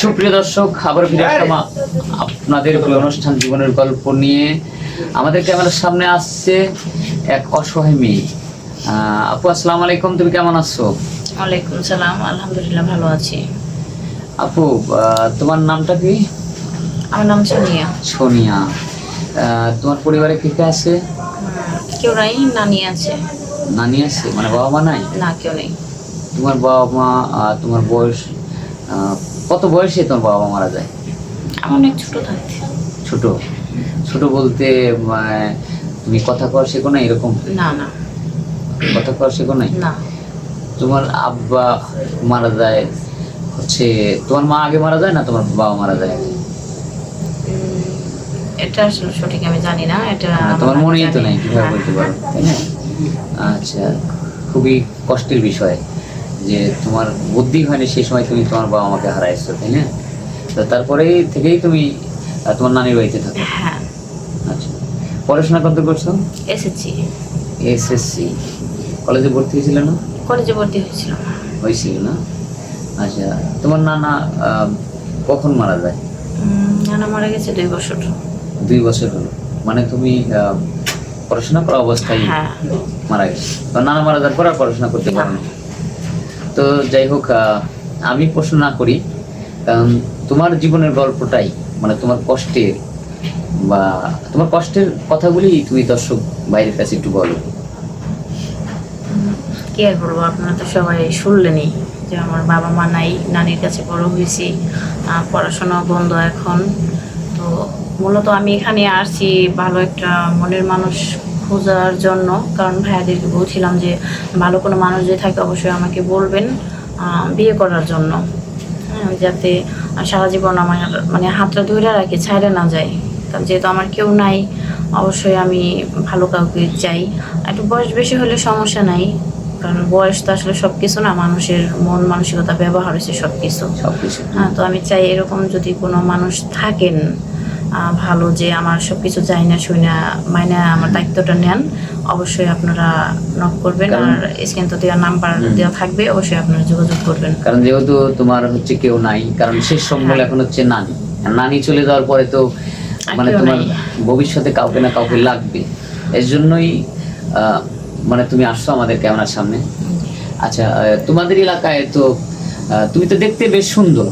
সুপ্রিয় দর্শক, আবার ফিরে আসলাম আপনাদের প্রিয় অনুষ্ঠান জীবনের গল্প নিয়ে। আমাদের ক্যামেরার সামনে আসছে এক অসহায় মেয়ে। আপু, আসসালামু আলাইকুম, তুমি কেমন আছো? ওয়ালাইকুম সালাম, আলহামদুলিল্লাহ ভালো আছি। আপু, তোমার নামটা কি? আমার নাম সোনিয়া। সোনিয়া। তোমার পরিবারে কে কে আছে? কেউ নাই, নানি আছে। নানি আছে, মানে বাবা মা নাই? না, কেউ নেই। তোমার বাবা মা, তোমার বয়স কত বয়সে তোমার বাবা মা মারা যায়? আমি অনেক ছোট থাকতে। ছোট? ছোট বলতে তুমি কথা কওয়া শেখো না এরকম? না না, কথা কওয়া শেখো নাই? না। তোমার আব্বা মারা যায় হচ্ছে, তোমার মা আগে মারা যায় না তোমার বাবা মারা যায়? এটা আসলে সঠিক আমি জানি না, এটা তোমার আমার মনেই তো জানি। নেই, কিভাবে হ্যাঁ, বলতে পারো, তাই না? আচ্ছা, খুবই কষ্টের বিষয় যে তোমার বুদ্ধি হয়নি সেই সময়, তুমি তোমার বাবা মাকে হারাইছো, তাই না? তো তারপরে থেকেই তুমি তোমার নানির বাড়িতে থাকো? হ্যাঁ। আচ্ছা, পড়াশোনা কত করছো? এসেছি। এসএসসি। কলেজে ভর্তি হয়েছিল না? কলেজে ভর্তি হয়েছিল। হয়েছিল না? আচ্ছা, তোমার নানা কখন মারা যায়? নানা মারা গেছে 2 বছর। 2 বছর হলো, মানে তুমি পড়াশোনা করা অবস্থায় হ্যাঁ। মারা গেছে। তো নানা মারা যাওয়ার পর আর পড়াশোনা করতে পারো না। না। তো যাই হোক, আমি প্রশ্ন না করি, কারণ তোমার জীবনের গল্পটাই, মানে তোমার কষ্টের বা তোমার কষ্টের কথাগুলি তুমি দর্শক বাইরের কাছে একটু বলো। কি আর বলবো, আপনারা তো সবাই শুনলেনই যে আমার বাবা মা নাই, নানির কাছে বড় হয়েছি, পড়াশোনা বন্ধ এখন। তো মূলত আমি এখানে আসছি ভালো একটা মনের মানুষ খোঁজার জন্য, কারণ ভাইয়াদেরকে বলছিলাম যে ভালো কোনো মানুষ যে থাকে অবশ্যই আমাকে বলবেন বিয়ে করার জন্য। হ্যাঁ, যাতে সারা জীবন আমার মানে হাতটা ধরে রাখি, ছাইড়ে না যায়। কারণ যেহেতু আমার কেউ নাই, অবশ্যই আমি ভালো কাউকে চাই। একটু বয়স বেশি হলে সমস্যা নাই, কারণ বয়স তো আসলে সব কিছু না, মানুষের মন মানসিকতা ব্যবহার হচ্ছে সব কিছু। সবকিছু। হ্যাঁ, তো আমি চাই এরকম যদি কোনো মানুষ থাকেন ভালো, যে আমার সব কিছু চাই না শুই না মাইনা আমার দায়িত্বটা নেন, অবশ্যই আপনারা নক করবেন। আর স্ক্রিন তো দেওয়া নাম্বার দেওয়া থাকবে, অবশ্যই আপনারা যোগাযোগ করবেন। কারণ যেহেতু তোমার হচ্ছে কেউ নাই, কারণ শেষ সম্বল এখন হচ্ছে নানি। আর নানি চলে যাওয়ার পরে তো মানে কেউ তোমার নাই। ভবিষ্যতে কাউকে না কাউকে লাগবে। এর জন্যই মানে তুমি আসছো আমাদের ক্যামেরার সামনে। আচ্ছা, তোমাদের এলাকায় তো তুমি তো দেখতে বেশ সুন্দর,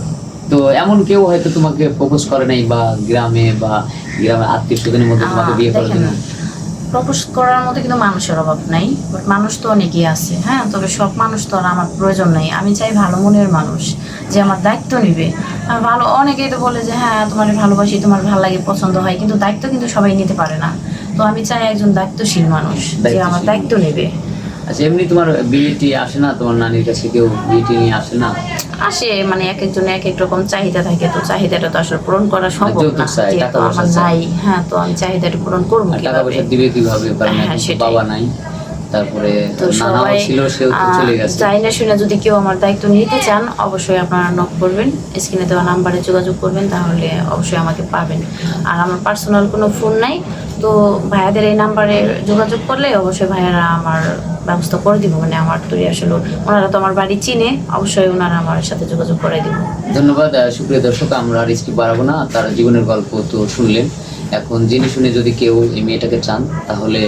তো এমন কেউ হয়তো তোমাকে প্রপোজ করে নাই, বা গ্রামের আত্মীয় স্বজনের মধ্যে তোমাকে বিয়ে করার জন্য? প্রপোজ করার মতো কিন্তু মানুষের অভাব নাই, বাট মানুষ তো অনেকেই আছে। হ্যাঁ, তবে সব মানুষ তো আর আমার প্রয়োজন নেই। আমি চাই ভালো মনের মানুষ যে আমার দায়িত্ব নিবে। ভালো অনেকেই তো বলে যে হ্যাঁ তোমার ভালোবাসি, তোমার ভালো লাগে, পছন্দ হয়, কিন্তু দায়িত্ব কিন্তু সবাই নিতে পারে না। তো আমি চাই একজন দায়িত্বশীল মানুষ যে আমার দায়িত্ব নেবে। আচ্ছা, এমনি তোমার বিয়েটি আসে না? তোমার নানির কাছে কেউ বিয়েটি নিয়ে আসে না? আসে, মানে এক একজনের এক এক রকম চাহিদা থাকে, তো চাহিদাটা তো আসলে পূরণ করা সম্ভব যৌতুক না, চাই, যেহেতু টাকা পয়সা আমার চাই। নাই। হ্যাঁ, তো আমি চাহিদাটা পূরণ করবো আর টাকা কিভাবে? পয়সা দিবে কিভাবে, কারণ হ্যাঁ, এখন তো সেটাই। বাবা নাই, তারপরে তো নানাও সবাই ছিল, সেও তো চলে গেছে। চাই না শুনে যদি কেউ আমার দায়িত্ব নিতে চান, অবশ্যই আপনারা নক করবেন, স্ক্রিনে দেওয়া নাম্বারে যোগাযোগ করবেন, তাহলে অবশ্যই আমাকে পাবেন। আর আমার পার্সোনাল কোনো ফোন নাই, তো ভাইয়াদের এই নাম্বারে যোগাযোগ করলে অবশ্যই ভাইয়ারা আমার ব্যবস্থা করে দিব। মানে আমার তো আসলে ওনারা তো আমার বাড়ি চিনে, অবশ্যই ওনারা আমার সাথে যোগাযোগ করে দিব। ধন্যবাদ। সুপ্রিয় দর্শক, আমরা আর স্কিপ বাড়াবো না, তার জীবনের গল্প তো শুনলেন। এখন জেনে শুনে যদি কেউ এই মেয়েটাকে চান, তাহলে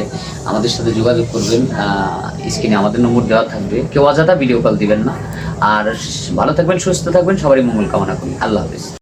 আমাদের সাথে যোগাযোগ করবেন। স্ক্রিনে আমাদের নম্বর দেওয়া থাকবে। কেউ অযথা ভিডিও কল দিবেন না। আর ভালো থাকবেন, সুস্থ থাকবেন, সবারই মঙ্গল কামনা করি। আল্লাহ হাফেজ।